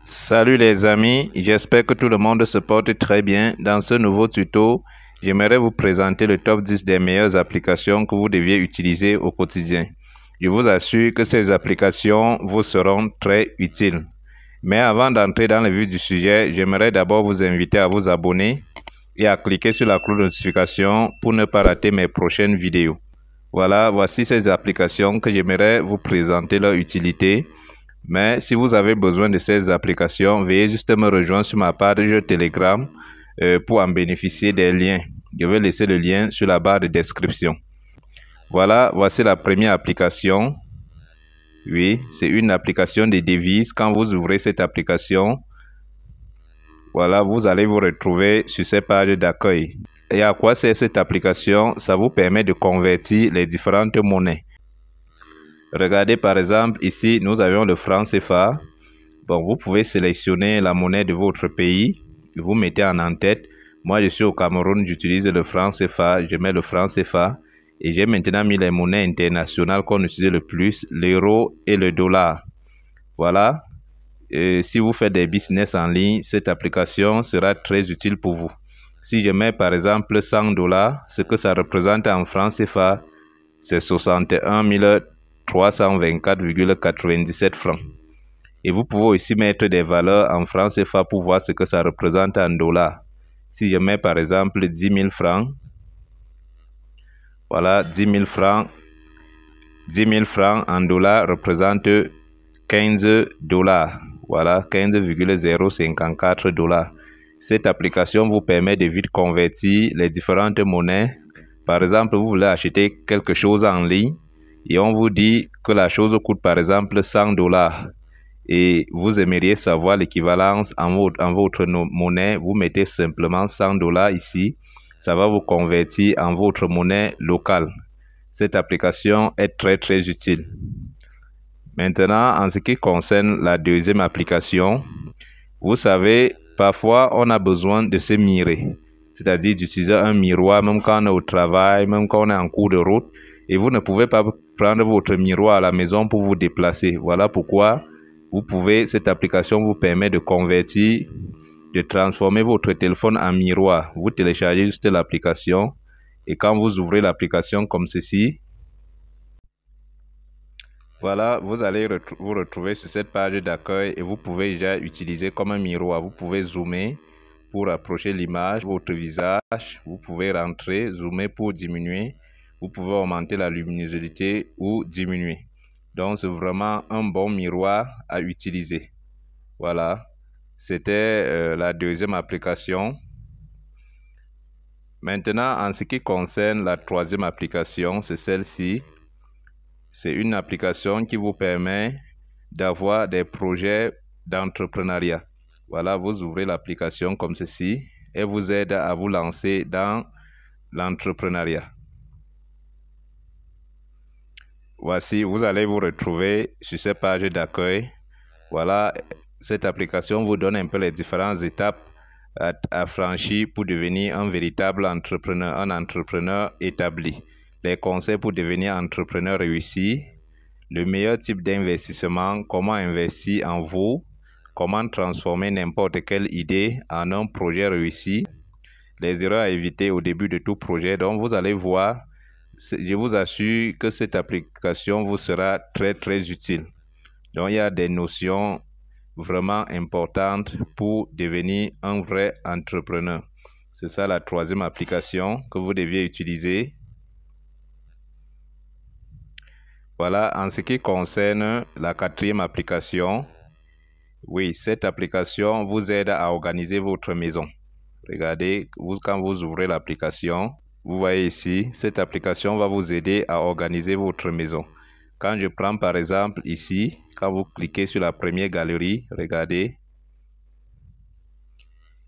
Salut les amis, j'espère que tout le monde se porte très bien. Dans ce nouveau tuto, j'aimerais vous présenter le top 10 des meilleures applications que vous deviez utiliser au quotidien. Je vous assure que ces applications vous seront très utiles. Mais avant d'entrer dans le vif du sujet, j'aimerais d'abord vous inviter à vous abonner et à cliquer sur la cloche de notification pour ne pas rater mes prochaines vidéos. Voilà, voici ces applications que j'aimerais vous présenter leur utilité. Mais si vous avez besoin de ces applications, veuillez juste me rejoindre sur ma page Telegram pour en bénéficier des liens. Je vais laisser le lien sur la barre de description. Voilà, voici la première application. Oui, c'est une application de devises. Quand vous ouvrez cette application, voilà, vous allez vous retrouver sur ces pages d'accueil. Et à quoi sert cette application? Ça vous permet de convertir les différentes monnaies. Regardez par exemple, ici, nous avons le franc CFA. Bon, vous pouvez sélectionner la monnaie de votre pays. Vous mettez en en-tête. Moi, je suis au Cameroun, j'utilise le franc CFA. Je mets le franc CFA. Et j'ai maintenant mis les monnaies internationales qu'on utilise le plus, l'euro et le dollar. Voilà. Et si vous faites des business en ligne, cette application sera très utile pour vous. Si je mets par exemple 100 $, ce que ça représente en franc CFA, c'est 61 324,97 francs. Et vous pouvez aussi mettre des valeurs en francs CFA pour voir ce que ça représente en dollars. Si je mets par exemple 10 000 francs, voilà, 10 000 francs en dollars représente 15 $. Voilà, 15,054 $. Cette application vous permet de vite convertir les différentes monnaies. Par exemple, vous voulez acheter quelque chose en ligne et on vous dit que la chose coûte par exemple 100 $ et vous aimeriez savoir l'équivalence en votre monnaie. Vous mettez simplement 100 $ ici. Ça va vous convertir en votre monnaie locale. Cette application est très utile. Maintenant, en ce qui concerne la deuxième application, vous savez, parfois on a besoin de se mirer. C'est-à-dire d'utiliser un miroir même quand on est au travail, même quand on est en cours de route. Et vous ne pouvez pas prendre votre miroir à la maison pour vous déplacer. Voilà pourquoi cette application vous permet de convertir, de transformer votre téléphone en miroir. Vous téléchargez juste l'application et quand vous ouvrez l'application comme ceci, voilà, vous allez vous retrouver sur cette page d'accueil et vous pouvez déjà utiliser comme un miroir. Vous pouvez zoomer pour approcher l'image, votre visage. Vous pouvez rentrer, zoomer pour diminuer. Vous pouvez augmenter la luminosité ou diminuer. Donc, c'est vraiment un bon miroir à utiliser. Voilà, c'était la deuxième application. Maintenant, en ce qui concerne la troisième application, c'est celle-ci. C'est une application qui vous permet d'avoir des projets d'entrepreneuriat. Voilà, vous ouvrez l'application comme ceci et vous aide à vous lancer dans l'entrepreneuriat. Voici, vous allez vous retrouver sur cette page d'accueil. Voilà, cette application vous donne un peu les différentes étapes à franchir pour devenir un véritable entrepreneur, un entrepreneur établi. Les conseils pour devenir entrepreneur réussi, le meilleur type d'investissement, comment investir en vous, comment transformer n'importe quelle idée en un projet réussi, les erreurs à éviter au début de tout projet. Donc, vous allez voir, je vous assure que cette application vous sera très utile. Donc, il y a des notions vraiment importantes pour devenir un vrai entrepreneur. C'est ça la troisième application que vous deviez utiliser. Voilà, en ce qui concerne la quatrième application, oui, cette application vous aide à organiser votre maison. Regardez, quand vous ouvrez l'application, vous voyez ici, cette application va vous aider à organiser votre maison. Quand je prends par exemple ici, quand vous cliquez sur la première galerie, regardez.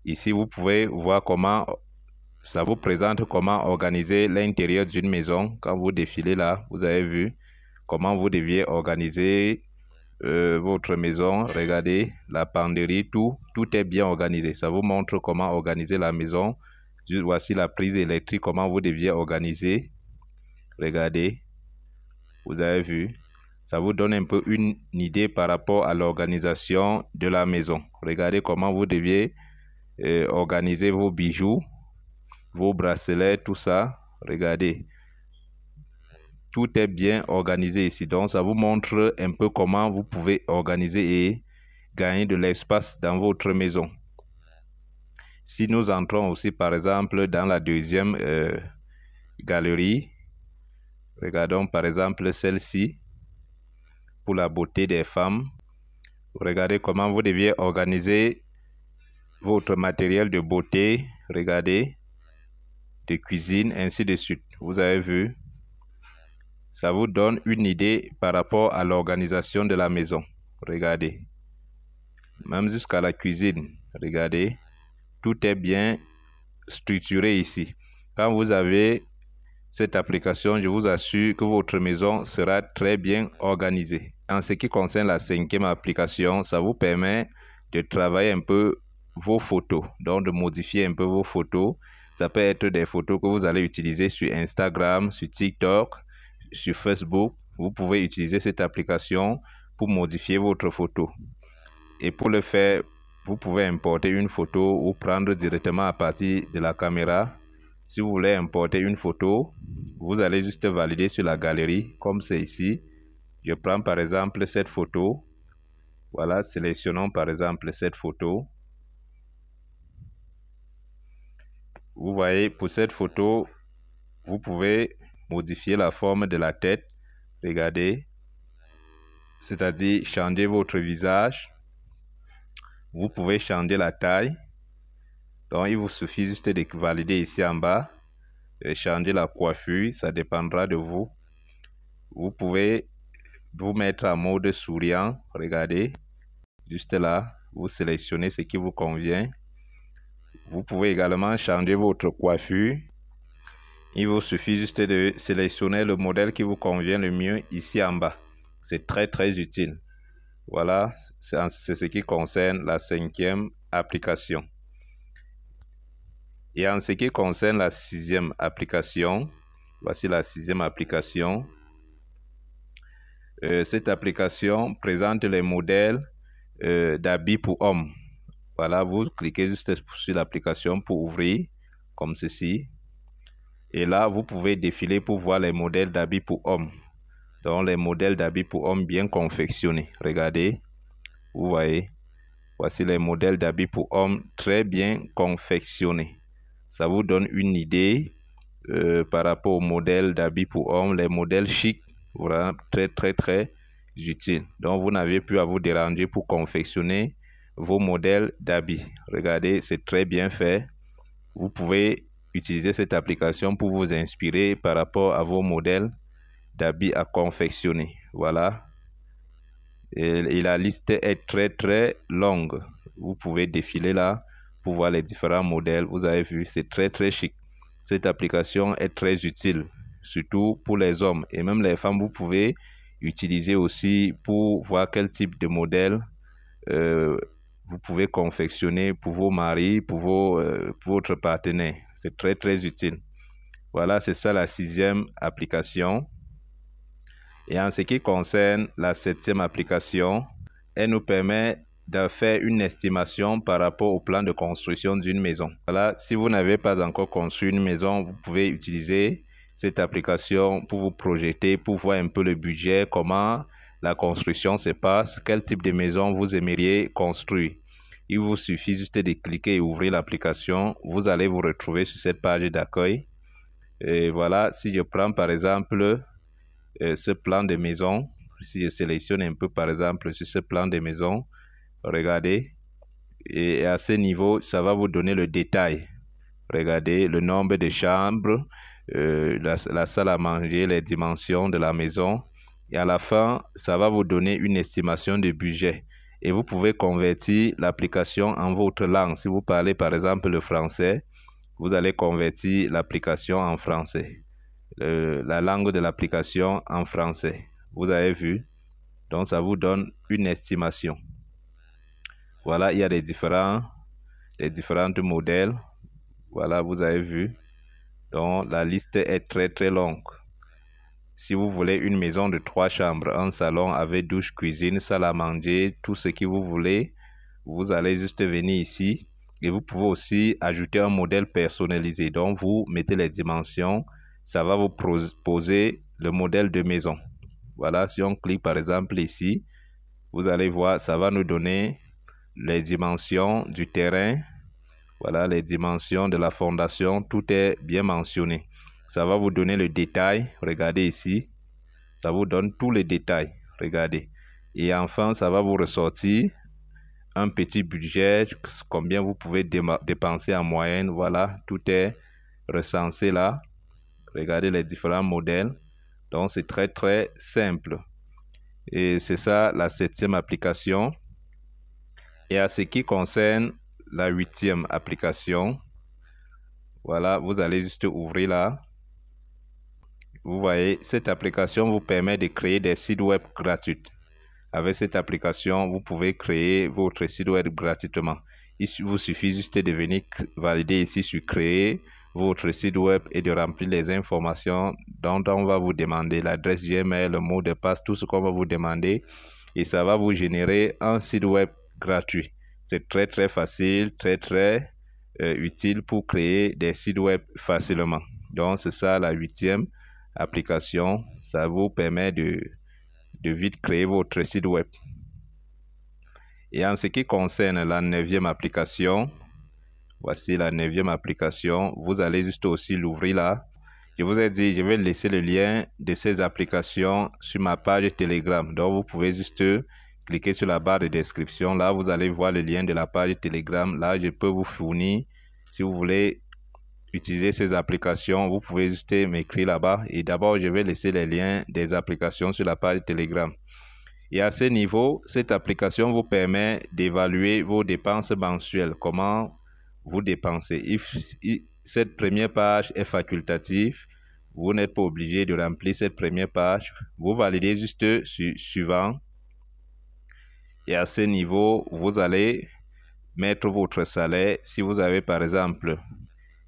Ici, vous pouvez voir comment ça vous présente comment organiser l'intérieur d'une maison. Quand vous défilez là, vous avez vu comment vous deviez organiser votre maison. Regardez, la penderie, tout est bien organisé. Ça vous montre comment organiser la maison. Voici la prise électrique, comment vous deviez organiser. Regardez, vous avez vu. Ça vous donne un peu une idée par rapport à l'organisation de la maison. Regardez comment vous deviez organiser vos bijoux, vos bracelets, tout ça. Regardez. Tout est bien organisé ici. Donc, ça vous montre un peu comment vous pouvez organiser et gagner de l'espace dans votre maison. Si nous entrons aussi, par exemple, dans la deuxième galerie, regardons par exemple celle-ci, pour la beauté des femmes. Regardez comment vous deviez organiser votre matériel de beauté. Regardez, de cuisine, ainsi de suite. Vous avez vu? Ça vous donne une idée par rapport à l'organisation de la maison. Regardez. Même jusqu'à la cuisine. Regardez. Tout est bien structuré ici. Quand vous avez cette application, je vous assure que votre maison sera très bien organisée. En ce qui concerne la cinquième application, ça vous permet de travailler un peu vos photos. Donc, de modifier un peu vos photos. Ça peut être des photos que vous allez utiliser sur Instagram, sur TikTok, sur Facebook. Vous pouvez utiliser cette application pour modifier votre photo. Et pour le faire, vous pouvez importer une photo ou prendre directement à partir de la caméra. Si vous voulez importer une photo, vous allez juste valider sur la galerie, comme c'est ici. Je prends par exemple cette photo. Voilà, sélectionnons par exemple cette photo. Vous voyez, pour cette photo, vous pouvez modifier la forme de la tête. Regardez. C'est-à-dire changer votre visage. Vous pouvez changer la taille. Donc, il vous suffit juste de valider ici en bas. Changer la coiffure, ça dépendra de vous. Vous pouvez vous mettre en mode souriant. Regardez. Juste là, vous sélectionnez ce qui vous convient. Vous pouvez également changer votre coiffure. Il vous suffit juste de sélectionner le modèle qui vous convient le mieux ici en bas. C'est très très utile. Voilà, c'est ce qui concerne la cinquième application. Et en ce qui concerne la sixième application, voici la sixième application. Cette application présente les modèles d'habits pour hommes. Voilà, vous cliquez juste sur l'application pour ouvrir, comme ceci. Et là, vous pouvez défiler pour voir les modèles d'habits pour hommes. Donc, les modèles d'habits pour hommes bien confectionnés. Regardez, vous voyez. Voici les modèles d'habits pour hommes très bien confectionnés. Ça vous donne une idée par rapport aux modèles d'habits pour hommes, les modèles chics, voilà, très très très utiles. Donc, vous n'avez plus à vous déranger pour confectionner vos modèles d'habits. Regardez, c'est très bien fait. Vous pouvez utiliser cette application pour vous inspirer par rapport à vos modèles d'habits à confectionner. Voilà. Et la liste est très très longue. Vous pouvez défiler là pour voir les différents modèles. Vous avez vu, c'est très très chic. Cette application est très utile, surtout pour les hommes. Et même les femmes, vous pouvez utiliser aussi pour voir quel type de modèle vous pouvez confectionner pour vos maris, pour votre partenaire. C'est très très utile. Voilà, c'est ça la sixième application. Et en ce qui concerne la septième application, elle nous permet de faire une estimation par rapport au plan de construction d'une maison. Voilà, si vous n'avez pas encore construit une maison, vous pouvez utiliser cette application pour vous projeter, pour voir un peu le budget, comment la construction se passe, quel type de maison vous aimeriez construire. Il vous suffit juste de cliquer et ouvrir l'application. Vous allez vous retrouver sur cette page d'accueil. Et voilà, si je prends par exemple ce plan de maison, si je sélectionne un peu par exemple sur ce plan de maison, regardez, et à ce niveau, ça va vous donner le détail. Regardez le nombre de chambres, la salle à manger, les dimensions de la maison. Et à la fin, ça va vous donner une estimation de budget. Et vous pouvez convertir l'application en votre langue. Si vous parlez par exemple le français, vous allez convertir l'application en français. La langue de l'application en français. Vous avez vu? Donc, ça vous donne une estimation. Voilà, il y a les différents modèles. Voilà, vous avez vu. Donc, la liste est très, très longue. Si vous voulez une maison de 3 chambres, un salon avec douche, cuisine, salle à manger, tout ce que vous voulez, vous allez juste venir ici et vous pouvez aussi ajouter un modèle personnalisé. Donc, vous mettez les dimensions, ça va vous proposer le modèle de maison. Voilà, si on clique par exemple ici, vous allez voir, ça va nous donner les dimensions du terrain. Voilà, les dimensions de la fondation, tout est bien mentionné. Ça va vous donner le détail, regardez ici, ça vous donne tous les détails, regardez. Et enfin, ça va vous ressortir un petit budget, combien vous pouvez dépenser en moyenne, voilà, tout est recensé là. Regardez les différents modèles, donc c'est très très simple. Et c'est ça la 7e application. Et à ce qui concerne la 8e application, voilà, vous allez juste ouvrir là. Vous voyez, cette application vous permet de créer des sites web gratuits. Avec cette application, vous pouvez créer votre site web gratuitement. Il vous suffit juste de venir valider ici sur créer votre site web et de remplir les informations dont on va vous demander, l'adresse Gmail, le mot de passe, tout ce qu'on va vous demander. Et ça va vous générer un site web gratuit. C'est très très facile, très utile pour créer des sites web facilement. Donc c'est ça la 8e application. Ça vous permet de vite créer votre site web. Et en ce qui concerne la 9e application, voici la 9e application. Vous allez juste aussi l'ouvrir là. Je vous ai dit, je vais laisser le lien de ces applications sur ma page Telegram. Donc, vous pouvez juste cliquer sur la barre de description. Là, vous allez voir le lien de la page Telegram. Là, je peux vous fournir, si vous voulez utiliser ces applications, vous pouvez juste m'écrire là-bas. Et d'abord, je vais laisser les liens des applications sur la page Telegram. Et à ce niveau, cette application vous permet d'évaluer vos dépenses mensuelles. Comment vous dépensez. Cette première page est facultative. Vous n'êtes pas obligé de remplir cette première page. Vous validez juste sur suivant. Et à ce niveau, vous allez mettre votre salaire. Si vous avez par exemple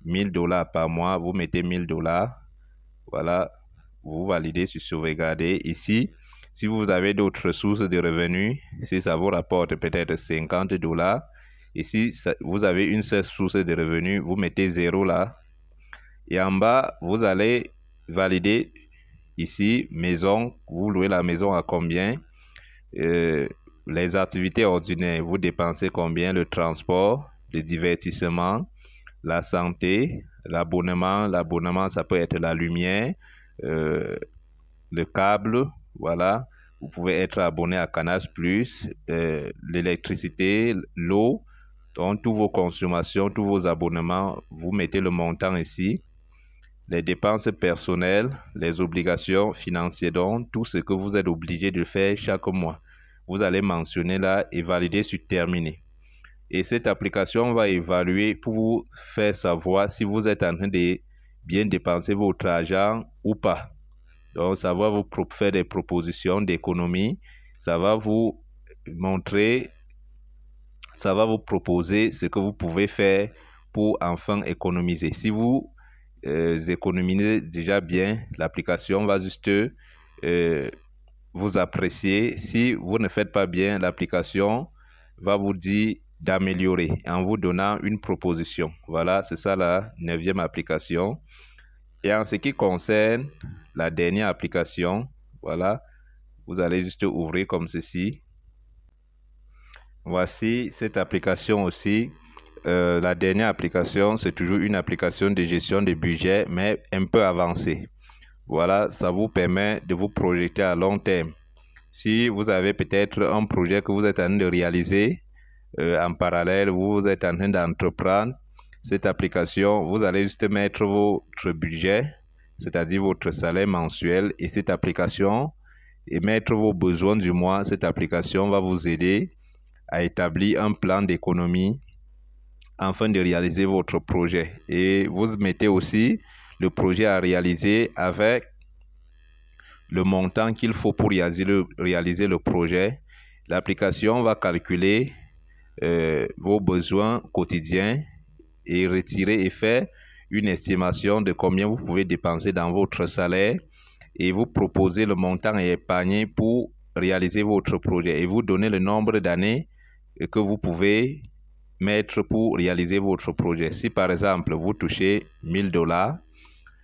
$1000 par mois, vous mettez $1000. Voilà, vous validez sur sauvegarder. Ici, si vous avez d'autres sources de revenus, si ça vous rapporte peut-être $50, et si vous avez une seule source de revenus, vous mettez 0 là. Et en bas, vous allez valider ici, maison, vous louez la maison à combien, les activités ordinaires, vous dépensez combien, le transport, le divertissement, la santé, l'abonnement. L'abonnement, ça peut être la lumière, le câble, voilà. Vous pouvez être abonné à Canal+, l'électricité, l'eau. Donc, toutes vos consommations, tous vos abonnements, vous mettez le montant ici. Les dépenses personnelles, les obligations financières, donc tout ce que vous êtes obligé de faire chaque mois. Vous allez mentionner là et valider sur terminer. Et cette application va évaluer pour vous faire savoir si vous êtes en train de bien dépenser votre argent ou pas. Donc, ça va vous faire des propositions d'économie. Ça va vous montrer, ça va vous proposer ce que vous pouvez faire pour enfin économiser. Si vous économisez déjà bien, l'application va juste vous apprécier. Si vous ne faites pas bien, l'application va vous dire d'améliorer en vous donnant une proposition. Voilà, c'est ça la 9e application. Et en ce qui concerne la dernière application, voilà, vous allez juste ouvrir comme ceci. Voici cette application aussi. La dernière application, c'est toujours une application de gestion de budget, mais un peu avancée. Voilà, ça vous permet de vous projeter à long terme. Si vous avez peut-être un projet que vous êtes en train de réaliser, en parallèle, vous êtes en train d'entreprendre cette application, vous allez juste mettre votre budget, c'est-à-dire votre salaire mensuel, et cette application, et mettre vos besoins du mois. Cette application va vous aider à établir un plan d'économie afin de réaliser votre projet. Et vous mettez aussi le projet à réaliser avec le montant qu'il faut pour réaliser le projet. L'application va calculer vos besoins quotidiens et retirer et faire une estimation de combien vous pouvez dépenser dans votre salaire. et vous proposez le montant à épargner pour réaliser votre projet et vous donnez le nombre d'années que vous pouvez mettre pour réaliser votre projet. Si par exemple vous touchez $1000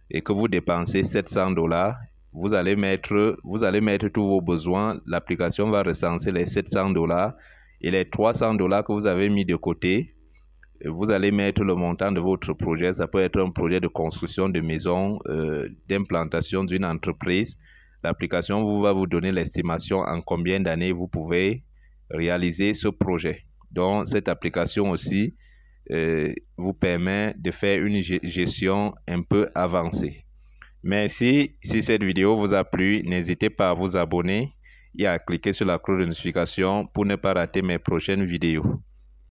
et que vous dépensez $700, vous allez mettre tous vos besoins. L'application va recenser les $700 et les $300 que vous avez mis de côté. Vous allez mettre le montant de votre projet. Ça peut être un projet de construction de maison, d'implantation d'une entreprise. L'application va vous donner l'estimation en combien d'années vous pouvez réaliser ce projet. Donc, cette application aussi vous permet de faire une gestion un peu avancée. Merci. Si cette vidéo vous a plu, n'hésitez pas à vous abonner et à cliquer sur la cloche de notification pour ne pas rater mes prochaines vidéos.